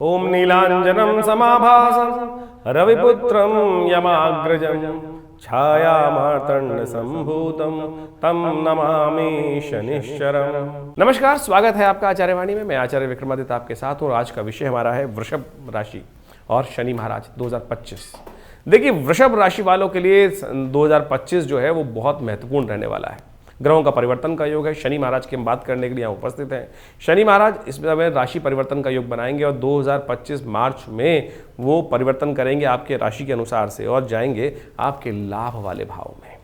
ओम नीलांजनं समाभासं रविपुत्रं यमाग्रजं छायामार्तंड संभूतं तम नमामि शनिश्चरम्। नमस्कार, स्वागत है आपका आचार्यवाणी में। मैं आचार्य विक्रमादित्य आपके साथ हूँ। आज का विषय हमारा है वृषभ राशि और शनि महाराज 2025। देखिए, वृषभ राशि वालों के लिए 2025 जो है वो बहुत महत्वपूर्ण रहने वाला है। ग्रहों का परिवर्तन का योग है। शनि महाराज की हम बात करने के लिए यहाँ उपस्थित हैं। शनि महाराज इस समय राशि परिवर्तन का योग बनाएंगे और 2025 मार्च में वो परिवर्तन करेंगे आपके राशि के अनुसार से और जाएंगे आपके लाभ वाले भाव में।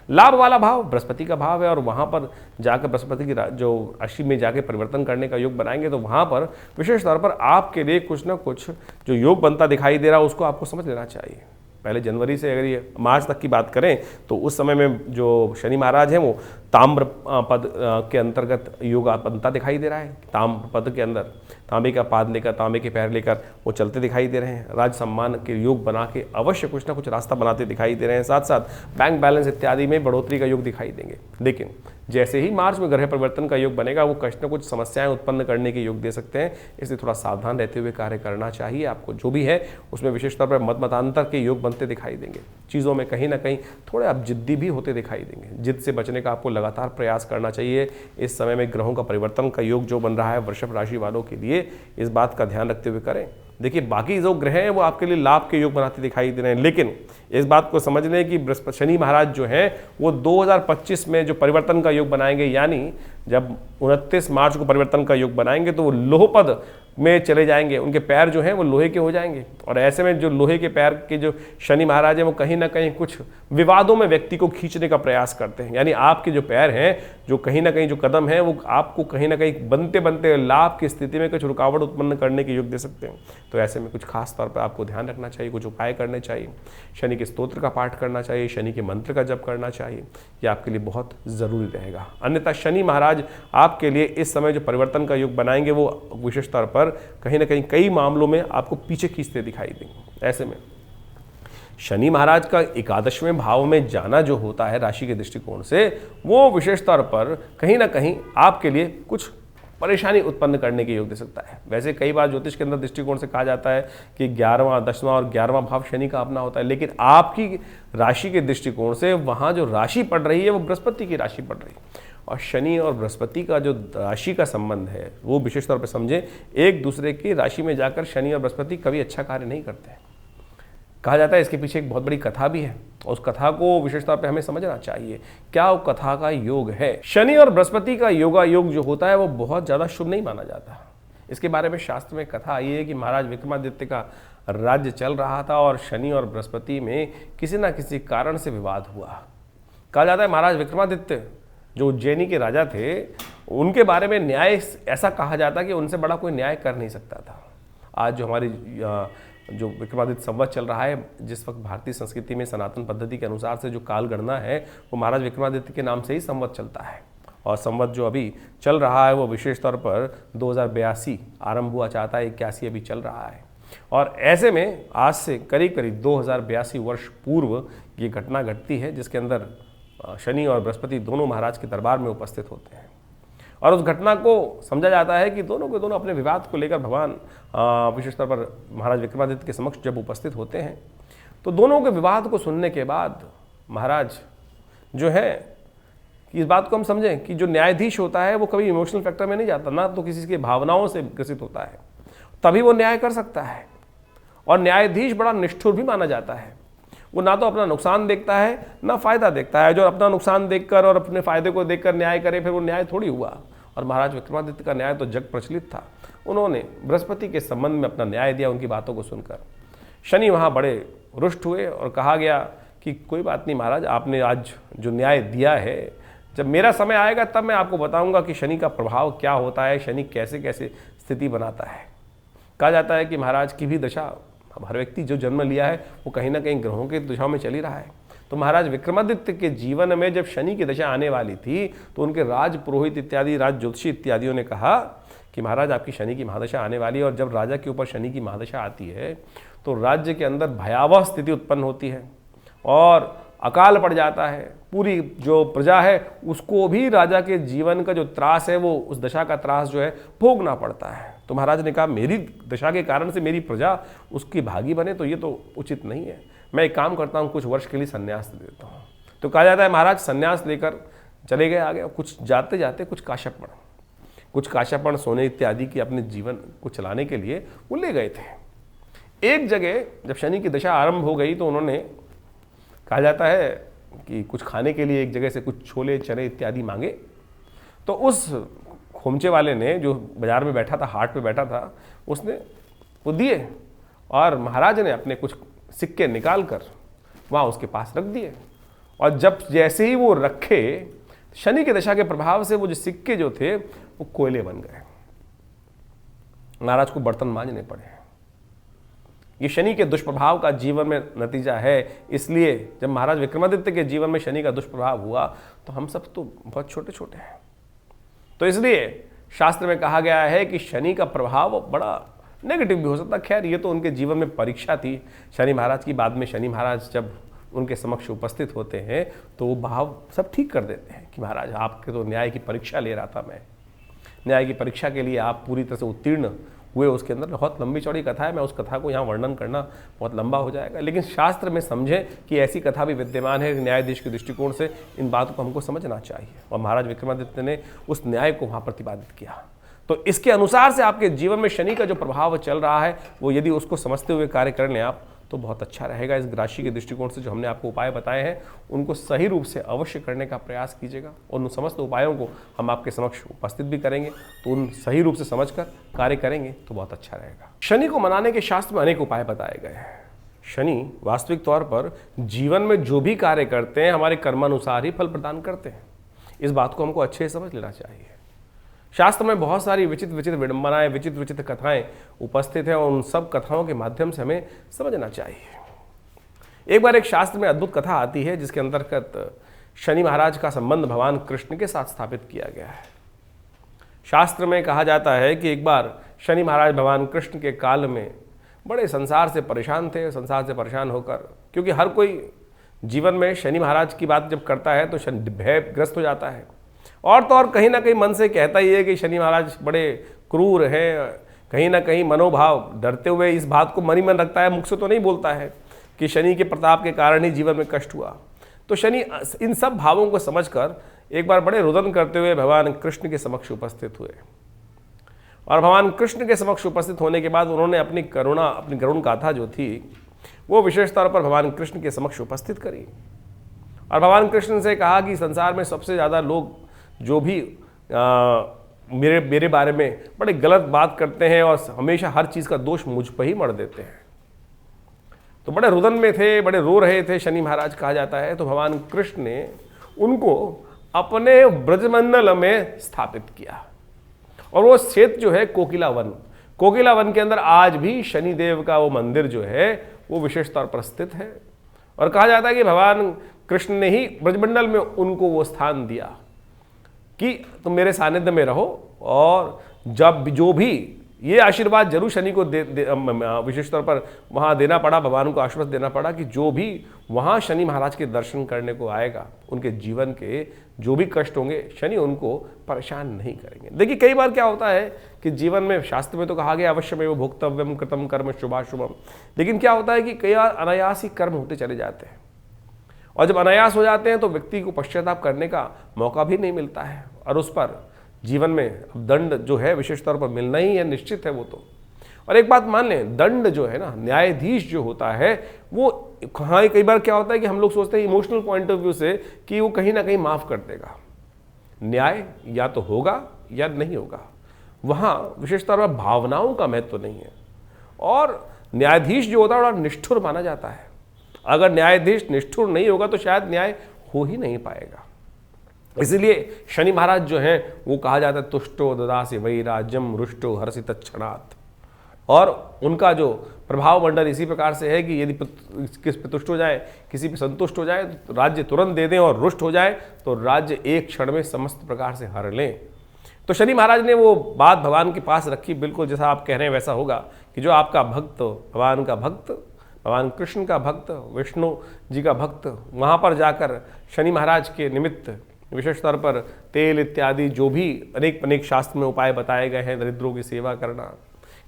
लाभ वाला भाव बृहस्पति का भाव है और वहाँ पर जाकर बृहस्पति की जो राशि में जाके परिवर्तन करने का योग बनाएंगे तो वहाँ पर विशेष तौर पर आपके लिए कुछ ना कुछ जो योग बनता दिखाई दे रहा है उसको आपको समझ लेना चाहिए। पहले जनवरी से अगर ये मार्च तक की बात करें तो उस समय में जो शनि महाराज हैं वो ताम्र पद के अंतर्गत योग बनता दिखाई दे रहा है। ताम्र पद के अंदर तांबे का पाद लेकर, तांबे के पैर लेकर वो चलते दिखाई दे रहे हैं। राज सम्मान के योग बना के अवश्य कुछ ना कुछ रास्ता बनाते दिखाई दे रहे हैं। साथ साथ बैंक बैलेंस इत्यादि में बढ़ोतरी का योग दिखाई देंगे। लेकिन जैसे ही मार्च में ग्रह परिवर्तन का योग बनेगा वो कुछ न कुछ समस्याएं उत्पन्न करने के योग दे सकते हैं। इसलिए थोड़ा सावधान रहते हुए कार्य करना चाहिए आपको। जो भी है उसमें विशेष तौर पर मतांतर के योग बनते दिखाई देंगे। चीज़ों में कहीं ना कहीं थोड़े आप जिद्दी भी होते दिखाई देंगे। जिद से बचने का आपको लगातार प्रयास करना चाहिए। इस समय में ग्रहों का परिवर्तन का योग जो बन रहा है वृषभ राशि वालों के लिए, इस बात का ध्यान रखते हुए करें। देखिए, बाकी जो ग्रह हैं वो आपके लिए लाभ के योग बनाते दिखाई दे रहे हैं, लेकिन इस बात को समझ लें कि शनि महाराज जो हैं वो 2025 में जो परिवर्तन का योग बनाएंगे, यानी जब 29 मार्च को परिवर्तन का योग बनाएंगे तो वो लोहपद में चले जाएंगे। उनके पैर जो हैं वो लोहे के हो जाएंगे और ऐसे में जो लोहे के पैर के जो शनि महाराज हैं वो कहीं ना कहीं कुछ विवादों में व्यक्ति को खींचने का प्रयास करते हैं। यानी आपके जो पैर हैं, जो कहीं ना कहीं जो कदम हैं वो आपको कहीं ना कहीं बनते बनते लाभ की स्थिति में कुछ रुकावट उत्पन्न करने के योग दे सकते हैं। तो ऐसे में कुछ खास तौर पर आपको ध्यान रखना चाहिए, कुछ उपाय करने चाहिए। शनि के स्तोत्र का पाठ करना चाहिए, शनि के मंत्र का जप करना चाहिए। ये आपके लिए बहुत ज़रूरी रहेगा। अन्यथा शनि महाराज आपके लिए इस समय जो परिवर्तन का योग बनाएंगे वो विशेष तौर पर कहीं ना कहीं कई मामलों में आपको पीछे खींचते दिखाई देंगे। ऐसे में शनि महाराज का 11वें भाव में जाना जो होता है राशि के दृष्टिकोण से, वो विशेष तौर पर कहीं ना कहीं आपके लिए कुछ परेशानी उत्पन्न करने के योग दे सकता है। वैसे कई बार ज्योतिष के अंदर दृष्टिकोण से कहा जाता है कि 11वां, 10वां और 11वां भाव शनि का अपना होता है, लेकिन आपकी राशि के दृष्टिकोण से वहाँ जो राशि पड़ रही है वो बृहस्पति की राशि पड़ रही है। और शनि और बृहस्पति का जो राशि का संबंध है वो विशेष तौर पर समझे, एक दूसरे की राशि में जाकर शनि और बृहस्पति कभी अच्छा कार्य नहीं करते हैं। कहा जाता है इसके पीछे एक बहुत बड़ी कथा भी है, उस कथा को विशेष तौर पे हमें समझना चाहिए। क्या वो कथा का योग है? शनि और बृहस्पति का योग जो होता है वो बहुत ज़्यादा शुभ नहीं माना जाता। इसके बारे में शास्त्र में कथा आई है कि महाराज विक्रमादित्य का राज्य चल रहा था और शनि और बृहस्पति में किसी न किसी कारण से विवाद हुआ। कहा जाता है महाराज विक्रमादित्य जो उज्जैनी के राजा थे, उनके बारे में न्याय ऐसा कहा जाता कि उनसे बड़ा कोई न्याय कर नहीं सकता था। आज जो हमारी जो विक्रमादित्य संवत चल रहा है, जिस वक्त भारतीय संस्कृति में सनातन पद्धति के अनुसार से जो काल गणना है वो महाराज विक्रमादित्य के नाम से ही संवत चलता है। और संवत जो अभी चल रहा है वो विशेष तौर पर 2082 आरंभ हुआ चाहता है, 81 अभी चल रहा है। और ऐसे में आज से करीब करीब 2082 वर्ष पूर्व ये घटना घटती है, जिसके अंदर शनि और बृहस्पति दोनों महाराज के दरबार में उपस्थित होते हैं। और उस घटना को समझा जाता है कि दोनों के दोनों अपने विवाद को लेकर भगवान विशेष तौर पर महाराज विक्रमादित्य के समक्ष जब उपस्थित होते हैं तो दोनों के विवाद को सुनने के बाद महाराज जो है, इस बात को हम समझें कि जो न्यायाधीश होता है वो कभी इमोशनल फैक्टर में नहीं जाता, ना तो किसी की भावनाओं से ग्रसित होता है, तभी वो न्याय कर सकता है। और न्यायाधीश बड़ा निष्ठुर भी माना जाता है। वो ना तो अपना नुकसान देखता है ना फायदा देखता है। जो अपना नुकसान देखकर और अपने फायदे को देखकर न्याय करे फिर वो न्याय थोड़ी हुआ। और महाराज विक्रमादित्य का न्याय तो जग प्रचलित था। उन्होंने बृहस्पति के संबंध में अपना न्याय दिया। उनकी बातों को सुनकर शनि वहाँ बड़े रुष्ट हुए और कहा गया कि कोई बात नहीं महाराज, आपने आज जो न्याय दिया है, जब मेरा समय आएगा तब मैं आपको बताऊंगा कि शनि का प्रभाव क्या होता है, शनि कैसे कैसे स्थिति बनाता है। कहा जाता है कि महाराज की भी दशा, हर व्यक्ति जो जन्म लिया है वो कहीं ना कहीं ग्रहों के दिशा में चल ही रहा है। तो महाराज विक्रमादित्य के जीवन में जब शनि की दशा आने वाली थी तो उनके राज पुरोहित इत्यादि, राज ज्योतिषी इत्यादियों ने कहा कि महाराज आपकी शनि की महादशा आने वाली है। और जब राजा के ऊपर शनि की महादशा आती है तो राज्य के अंदर भयावह स्थिति उत्पन्न होती है और अकाल पड़ जाता है। पूरी जो प्रजा है उसको भी राजा के जीवन का जो त्रास है वो, उस दशा का त्रास जो है भोगना पड़ता है। तो महाराज ने कहा मेरी दशा के कारण से मेरी प्रजा उसकी भागी बने तो ये तो उचित नहीं है, मैं एक काम करता हूँ, कुछ वर्ष के लिए संन्यास दे देता हूँ। तो कहा जाता है महाराज संन्यास लेकर चले गए आगे, और कुछ जाते जाते कुछ काश्यपण सोने इत्यादि की अपने जीवन को चलाने के लिए वो ले गए थे। एक जगह जब शनि की दशा आरंभ हो गई तो उन्होंने, कहा जाता है कि कुछ खाने के लिए एक जगह से कुछ छोले चने इत्यादि मांगे। तो उस खोमचे वाले ने, जो बाजार में बैठा था, हाट पे बैठा था, उसने वो दिए और महाराज ने अपने कुछ सिक्के निकाल कर वहाँ उसके पास रख दिए। और जब जैसे ही वो रखे, शनि की दशा के प्रभाव से वो जो सिक्के जो थे वो कोयले बन गए, महाराज को बर्तन मांजने पड़े। ये शनि के दुष्प्रभाव का जीवन में नतीजा है। इसलिए जब महाराज विक्रमादित्य के जीवन में शनि का दुष्प्रभाव हुआ तो हम सब तो बहुत छोटे छोटे हैं। तो इसलिए शास्त्र में कहा गया है कि शनि का प्रभाव बड़ा नेगेटिव भी हो सकता। खैर ये तो उनके जीवन में परीक्षा थी शनि महाराज की। बाद में शनि महाराज जब उनके समक्ष उपस्थित होते हैं तो वो भाव सब ठीक कर देते हैं कि महाराज आपके तो न्याय की परीक्षा ले रहा था, मैं न्याय की परीक्षा के लिए आप पूरी तरह से उत्तीर्ण हुए। उसके अंदर बहुत लंबी चौड़ी कथा है, मैं उस कथा को यहाँ वर्णन करना बहुत लंबा हो जाएगा। लेकिन शास्त्र में समझें कि ऐसी कथा भी विद्यमान है। न्यायाधीश के दृष्टिकोण से इन बातों को हमको समझना चाहिए, और महाराज विक्रमादित्य ने उस न्याय को वहाँ प्रतिपादित किया। तो इसके अनुसार से आपके जीवन में शनि का जो प्रभाव चल रहा है वो यदि उसको समझते हुए कार्य कर लें आप तो बहुत अच्छा रहेगा। इस राशि के दृष्टिकोण से जो हमने आपको उपाय बताए हैं उनको सही रूप से अवश्य करने का प्रयास कीजिएगा, और उन समस्त उपायों को हम आपके समक्ष उपस्थित भी करेंगे। तो उन सही रूप से समझकर कार्य करेंगे तो बहुत अच्छा रहेगा। शनि को मनाने के शास्त्र में अनेक उपाय बताए गए हैं। शनि वास्तविक तौर पर जीवन में जो भी कार्य करते हैं हमारे कर्मानुसार ही फल प्रदान करते हैं। इस बात को हमको अच्छे से समझ लेना चाहिए। शास्त्र में बहुत सारी विचित्र विचित्र विडंबनाएं, विचित्र विचित्र कथाएं उपस्थित हैं, और उन सब कथाओं के माध्यम से हमें समझना चाहिए। एक बार एक शास्त्र में अद्भुत कथा आती है जिसके अंतर्गत शनि महाराज का संबंध भगवान कृष्ण के साथ स्थापित किया गया है। शास्त्र में कहा जाता है कि एक बार शनि महाराज भगवान कृष्ण के काल में बड़े संसार से परेशान थे। संसार से परेशान होकर, क्योंकि हर कोई जीवन में शनि महाराज की बात जब करता है तो शनि भयग्रस्त हो जाता है, और तो और कहीं ना कहीं मन से कहता ही है कि शनि महाराज बड़े क्रूर हैं। कहीं ना कहीं मनोभाव डरते हुए इस बात को मन ही मन रखता है, मुख से तो नहीं बोलता है कि शनि के प्रताप के कारण ही जीवन में कष्ट हुआ। तो शनि इन सब भावों को समझकर एक बार बड़े रुदन करते हुए भगवान कृष्ण के समक्ष उपस्थित हुए, और भगवान कृष्ण के समक्ष उपस्थित होने के बाद उन्होंने अपनी गरुण गाथा जो थी वो विशेष तौर पर भगवान कृष्ण के समक्ष उपस्थित करी, और भगवान कृष्ण से कहा कि संसार में सबसे ज़्यादा लोग जो भी मेरे बारे में बड़े गलत बात करते हैं और हमेशा हर चीज़ का दोष मुझ पर ही मढ़ देते हैं। तो बड़े रुदन में थे, बड़े रो रहे थे शनि महाराज कहा जाता है। तो भगवान कृष्ण ने उनको अपने ब्रजमंडल में स्थापित किया, और वो क्षेत्र जो है कोकिला वन के अंदर आज भी शनिदेव का वो मंदिर जो है वो विशेष तौर पर स्थित है। और कहा जाता है कि भगवान कृष्ण ने ही ब्रजमंडल में उनको वो स्थान दिया कि तुम मेरे सानिध्य में रहो, और जब जो भी ये आशीर्वाद जरूर शनि को विशेष तौर पर वहाँ देना पड़ा, भगवान को आश्वस्त देना पड़ा कि जो भी वहाँ शनि महाराज के दर्शन करने को आएगा उनके जीवन के जो भी कष्ट होंगे शनि उनको परेशान नहीं करेंगे। देखिए कई बार क्या होता है कि जीवन में शास्त्र में तो कहा गया अवश्यमेव भोक्तव्यम कृतम कर्म शुभाशुभम, लेकिन क्या होता है कि कई बार अनायास ही कर्म होते चले जाते हैं, और जब अनायास हो जाते हैं तो व्यक्ति को पश्चाताप करने का मौका भी नहीं मिलता है, और उस पर जीवन में दंड जो है विशेष तौर पर मिलना ही है, निश्चित है वो तो। और एक बात मान लें, दंड जो है ना, न्यायाधीश जो होता है वो हाँ कई बार क्या होता है कि हम लोग सोचते हैं इमोशनल पॉइंट ऑफ व्यू से कि वो कहीं ना कहीं माफ़ कर देगा। न्याय या तो होगा या नहीं होगा, वहाँ विशेष तौर पर भावनाओं का महत्व नहीं है, और न्यायाधीश जो होता है बड़ा निष्ठुर माना जाता है। अगर न्यायाधीश निष्ठुर नहीं होगा तो शायद न्याय हो ही नहीं पाएगा। इसलिए शनि महाराज जो हैं वो कहा जाता है तुष्टो ददासि वै राज्यम रुष्टो हर्षित क्षणात्, और उनका जो प्रभाव मंडल इसी प्रकार से है कि यदि किस पे तुष्ट हो जाए, किसी पे संतुष्ट हो जाए तो राज्य तुरंत दे दें, और रुष्ट हो जाए तो राज्य एक क्षण में समस्त प्रकार से हर लें। तो शनि महाराज ने वो बात भगवान के पास रखी, बिल्कुल जैसा आप कह रहे हैं वैसा होगा कि जो आपका भक्त, भगवान का भक्त, भगवान कृष्ण का भक्त, विष्णु जी का भक्त, वहाँ पर जाकर शनि महाराज के निमित्त विशेष तौर पर तेल इत्यादि जो भी अनेक अनेक शास्त्र में उपाय बताए गए हैं, दरिद्रों की सेवा करना,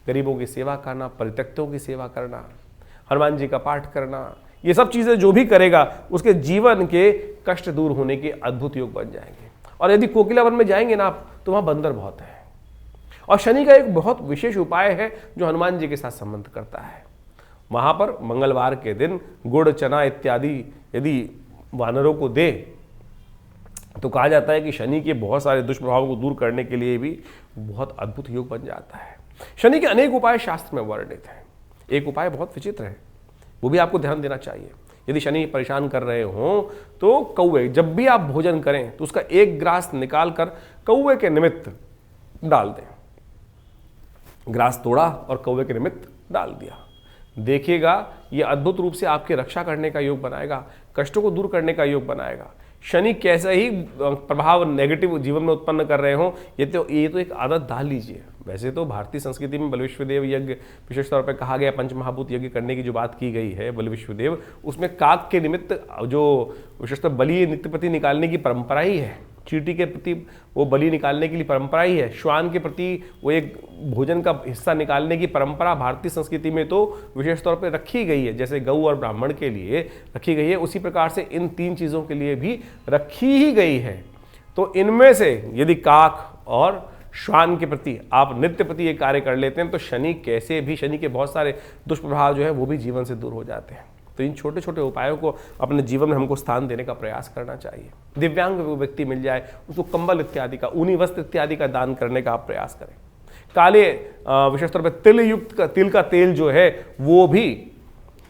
गरीबों की सेवा करना, परित्यक्तों की सेवा करना, हनुमान जी का पाठ करना, ये सब चीज़ें जो भी करेगा उसके जीवन के कष्ट दूर होने के अद्भुत योग बन जाएंगे। और यदि कोकिला वन में जाएंगे ना आप, तो वहाँ बंदर बहुत है। और शनि का एक बहुत विशेष उपाय है जो हनुमान जी के साथ संबंध करता है। वहाँ पर मंगलवार के दिन गुड़, चना इत्यादि यदि वानरों को दे तो कहा जाता है कि शनि के बहुत सारे दुष्प्रभावों को दूर करने के लिए भी बहुत अद्भुत योग बन जाता है। शनि के अनेक उपाय शास्त्र में वर्णित हैं। एक उपाय बहुत विचित्र है, वो भी आपको ध्यान देना चाहिए। यदि शनि परेशान कर रहे हों तो कौवे, जब भी आप भोजन करें तो उसका एक ग्रास निकाल कर कौवे के निमित्त डाल दें। ग्रास तोड़ा और कौवे के निमित्त डाल दिया, देखिएगा ये अद्भुत रूप से आपकी रक्षा करने का योग बनाएगा, कष्टों को दूर करने का योग बनाएगा। शनि कैसा ही प्रभाव नेगेटिव जीवन में उत्पन्न कर रहे हों, ये तो एक आदत डाल लीजिए। वैसे तो भारतीय संस्कृति में बल विश्वदेव यज्ञ विशेष तौर पर कहा गया, पंचमहाभूत यज्ञ करने की जो बात की गई है बल विश्वदेव, उसमें काक के निमित्त जो विशेषतः बलि नित्यपति निकालने की परंपरा ही है। चींटी के प्रति वो बलि निकालने के लिए परंपरा ही है। श्वान के प्रति वो एक भोजन का हिस्सा निकालने की परंपरा भारतीय संस्कृति में तो विशेष तौर पर रखी गई है। जैसे गऊ और ब्राह्मण के लिए रखी गई है, उसी प्रकार से इन तीन चीज़ों के लिए भी रखी ही गई है। तो इनमें से यदि काक और श्वान के प्रति आप नित्य प्रति ये कार्य कर लेते हैं तो शनि के बहुत सारे दुष्प्रभाव जो है वो भी जीवन से दूर हो जाते हैं। तो इन छोटे छोटे उपायों को अपने जीवन में हमको स्थान देने का प्रयास करना चाहिए। दिव्यांग व्यक्ति मिल जाए उसको कंबल इत्यादि का, ऊनी वस्त्र इत्यादि का दान करने का आप प्रयास करें। काले विशेष तौर पर तिल का तेल जो है वो भी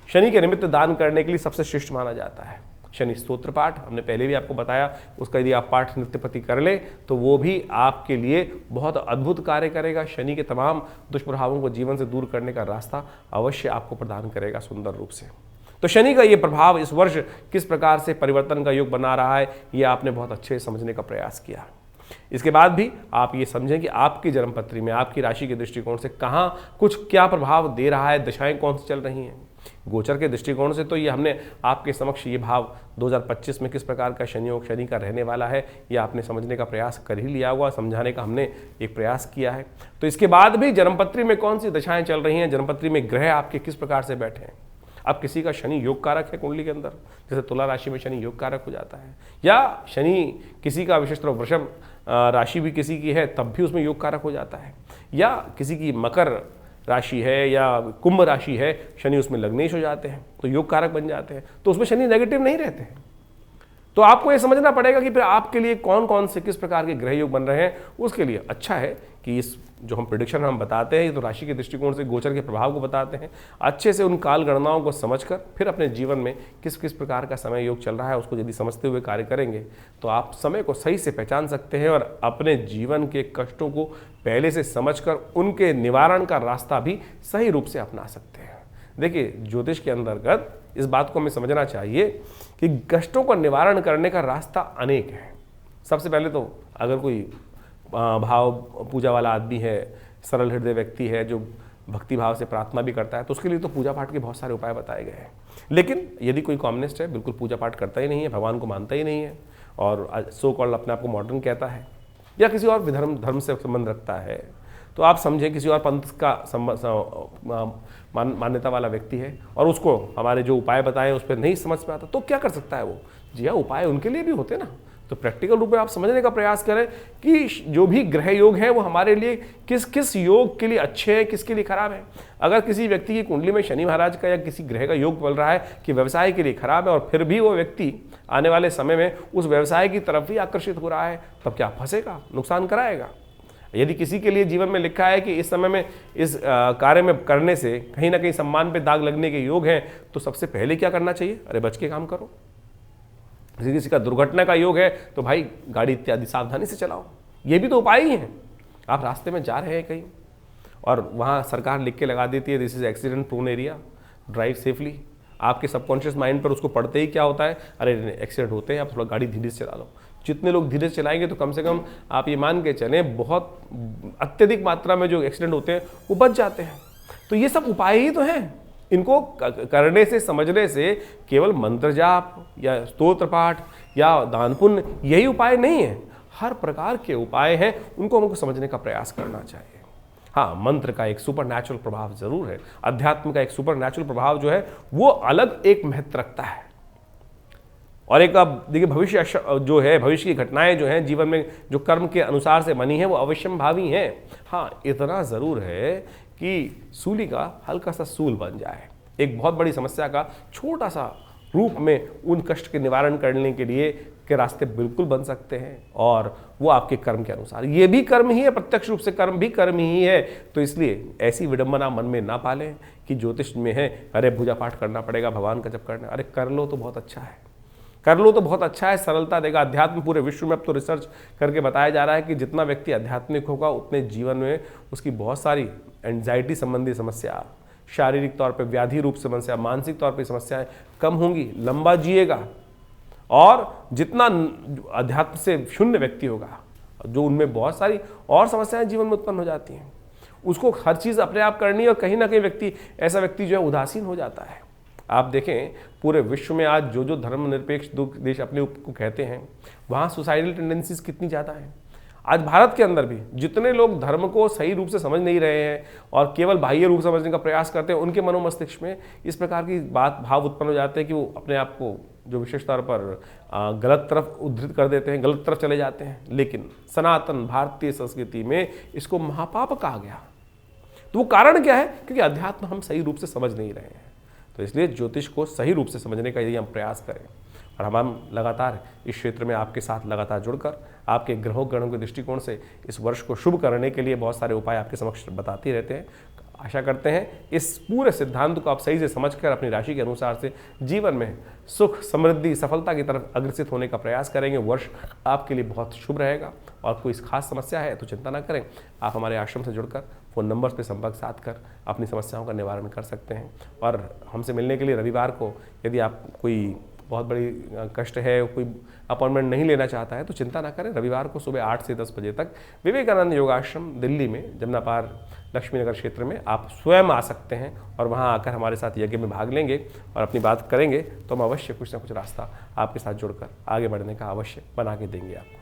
शनि के निमित्त दान करने के लिए सबसे श्रेष्ठ माना जाता है। शनि स्तोत्र पाठ हमने पहले भी आपको बताया, उसका यदि आप पाठ नित्यप्रति कर ले तो वो भी आपके लिए बहुत अद्भुत कार्य करेगा। शनि के तमाम दुष्प्रभावों को जीवन से दूर करने का रास्ता अवश्य आपको प्रदान करेगा सुंदर रूप से। तो शनि का ये प्रभाव इस वर्ष किस प्रकार से परिवर्तन का योग बना रहा है, ये आपने बहुत अच्छे से समझने का प्रयास किया। इसके बाद भी आप ये समझें कि आपकी जन्मपत्री में आपकी राशि के दृष्टिकोण से कहाँ कुछ क्या प्रभाव दे रहा है, दशाएं कौन सी चल रही हैं। गोचर के दृष्टिकोण से तो ये हमने आपके समक्ष ये भाव 2025 में किस प्रकार का शनि योग शनि का रहने वाला है ये आपने समझने का प्रयास कर ही लिया हुआ, समझाने का हमने एक प्रयास किया है। तो इसके बाद भी जन्मपत्री में कौन सी दशाएं चल रही हैं, जन्मपत्री में ग्रह आपके किस प्रकार से बैठे हैं। अब किसी का शनि योग कारक है कुंडली के अंदर, जैसे तुला राशि में शनि योग कारक हो जाता है, या शनि किसी का विशेष तौर वृषभ राशि भी किसी की है तब भी उसमें योग कारक हो जाता है, या किसी की मकर राशि है या कुंभ राशि है, शनि उसमें लग्नेश हो जाते हैं तो योग कारक बन जाते हैं, तो उसमें शनि नेगेटिव नहीं रहते हैं। तो आपको ये समझना पड़ेगा कि फिर आपके लिए कौन कौन से किस प्रकार के ग्रह योग बन रहे हैं। उसके लिए अच्छा है कि इस जो हम प्रेडिक्शन हम बताते हैं ये तो राशि के दृष्टिकोण से गोचर के प्रभाव को बताते हैं, अच्छे से उन काल गणनाओं को समझकर फिर अपने जीवन में किस किस प्रकार का समय योग चल रहा है उसको यदि समझते हुए कार्य करेंगे तो आप समय को सही से पहचान सकते हैं और अपने जीवन के कष्टों को पहले से समझकर उनके निवारण का रास्ता भी सही रूप से अपना सकते हैं। देखिए, ज्योतिष के अंतर्गत इस बात को हमें समझना चाहिए कि कष्टों का निवारण करने का रास्ता अनेक है। सबसे पहले तो अगर कोई भाव पूजा वाला आदमी है, सरल हृदय व्यक्ति है जो भक्ति भाव से प्रार्थना भी करता है तो उसके लिए तो पूजा पाठ के बहुत सारे उपाय बताए गए हैं। लेकिन यदि कोई कॉम्युनिस्ट है, बिल्कुल पूजा पाठ करता ही नहीं है, भगवान को मानता ही नहीं है और सो कॉल्ड अपने आप को मॉडर्न कहता है, या किसी और धर्म से संबंध रखता है, तो आप समझें किसी और पंथ का मान्यता वाला व्यक्ति है और उसको हमारे जो उपाय बताए उस पर नहीं समझ में आता तो क्या कर सकता है वो। जी हाँ, उपाय उनके लिए भी होते ना। तो प्रैक्टिकल रूप में आप समझने का प्रयास करें कि जो भी ग्रह योग है वो हमारे लिए किस किस योग के लिए अच्छे हैं, किसके लिए खराब है। अगर किसी व्यक्ति की कुंडली में शनि महाराज का या किसी ग्रह का योग बन रहा है कि व्यवसाय के लिए खराब है और फिर भी वो व्यक्ति आने वाले समय में उस व्यवसाय की तरफ ही आकर्षित हो रहा है, तब क्या फंसेगा, नुकसान कराएगा। यदि किसी के लिए जीवन में लिखा है कि इस समय में इस कार्य में करने से कहीं ना कहीं सम्मान पे दाग लगने के योग हैं तो सबसे पहले क्या करना चाहिए, अरे बच के काम करो। किसी का दुर्घटना का योग है तो भाई गाड़ी इत्यादि सावधानी से चलाओ, ये भी तो उपाय ही हैं। आप रास्ते में जा रहे हैं कहीं और वहाँ सरकार लिख के लगा देती है this is accident prone area, drive safely. आपके सबकॉन्शियस माइंड पर उसको पढ़ते ही क्या होता है, अरे एक्सीडेंट होते हैं, आप थोड़ा गाड़ी धीरे से चला लो। जितने लोग धीरे से चलाएंगे तो कम से कम आप ये मान के चलें बहुत अत्यधिक मात्रा में जो एक्सीडेंट होते हैं वो बच जाते हैं। तो ये सब उपाय ही तो हैं। इनको करने से, समझने से केवल मंत्र जाप या स्तोत्र पाठ या दान पुण्य यही उपाय नहीं है, हर प्रकार के उपाय हैं, उनको हमको समझने का प्रयास करना चाहिए। हाँ, मंत्र का एक सुपर नेचुरल प्रभाव जरूर है, अध्यात्म का एक सुपर नेचुरल प्रभाव जो है वो अलग एक महत्व रखता है। और एक अब देखिए, भविष्य जो है, भविष्य की घटनाएं जो हैं जीवन में जो कर्म के अनुसार से बनी है वो अवश्यंभावी हैं। हाँ, इतना ज़रूर है कि सूली का हल्का सा सूल बन जाए, एक बहुत बड़ी समस्या का छोटा सा रूप में उन कष्ट के निवारण करने के लिए के रास्ते बिल्कुल बन सकते हैं, और वो आपके कर्म के अनुसार, ये भी कर्म ही है, प्रत्यक्ष रूप से कर्म भी कर्म ही है। तो इसलिए ऐसी विडंबना मन में ना पालें कि ज्योतिष में है अरे पूजा पाठ करना पड़ेगा, भगवान का जप करना, अरे कर लो तो बहुत अच्छा है, कर लो तो बहुत अच्छा है, सरलता देगा। अध्यात्म पूरे विश्व में अब तो रिसर्च करके बताया जा रहा है कि जितना व्यक्ति आध्यात्मिक होगा उतने जीवन में उसकी बहुत सारी एंजाइटी संबंधी समस्या, शारीरिक तौर पे व्याधि रूप समस्या, मानसिक तौर पे समस्याएं कम होंगी, लंबा जिएगा। और जितना अध्यात्म से शून्य व्यक्ति होगा, जो उनमें बहुत सारी और समस्याएं जीवन में उत्पन्न हो जाती हैं, उसको हर चीज़ अपने आप करनी है, और कहीं ना कहीं ऐसा व्यक्ति जो है उदासीन हो जाता है। आप देखें पूरे विश्व में आज जो धर्मनिरपेक्ष देश अपने को कहते हैं, वहाँ सुसाइडल टेंडेंसीज कितनी ज़्यादा हैं। आज भारत के अंदर भी जितने लोग धर्म को सही रूप से समझ नहीं रहे हैं और केवल बाह्य रूप समझने का प्रयास करते हैं, उनके मनोमस्तिष्क में इस प्रकार की भाव उत्पन्न हो जाते हैं कि वो अपने आप को जो विशेष तौर पर गलत तरफ उद्धृत कर देते हैं, गलत तरफ चले जाते हैं। लेकिन सनातन भारतीय संस्कृति में इसको महापाप कहा गया। तो वो कारण क्या है? क्योंकि अध्यात्म हम सही रूप से समझ नहीं रहे हैं। तो इसलिए ज्योतिष को सही रूप से समझने का यदि हम प्रयास करें, और हम लगातार इस क्षेत्र में आपके साथ लगातार जुड़कर आपके ग्रहों गणों के दृष्टिकोण से इस वर्ष को शुभ करने के लिए बहुत सारे उपाय आपके समक्ष बताते रहते हैं। आशा करते हैं इस पूरे सिद्धांत को आप सही से समझकर अपनी राशि के अनुसार से जीवन में सुख, समृद्धि, सफलता की तरफ अग्रसित होने का प्रयास करेंगे। वर्ष आपके लिए बहुत शुभ रहेगा। और कोई खास समस्या है तो चिंता ना करें, आप हमारे आश्रम से जुड़कर फ़ोन नंबर्स पर संपर्क साध कर अपनी समस्याओं का निवारण कर सकते हैं। और हमसे मिलने के लिए रविवार को, यदि आप कोई बहुत बड़ी कष्ट है, कोई अपॉइंटमेंट नहीं लेना चाहता है तो चिंता ना करें, रविवार को सुबह 8 से 10 बजे तक विवेकानंद योगाश्रम दिल्ली में जमुना पार लक्ष्मीनगर क्षेत्र में आप स्वयं आ सकते हैं, और वहां आकर हमारे साथ यज्ञ में भाग लेंगे और अपनी बात करेंगे तो हम अवश्य कुछ ना कुछ रास्ता आपके साथ जुड़कर आगे बढ़ने का अवश्य बना के देंगे आपको।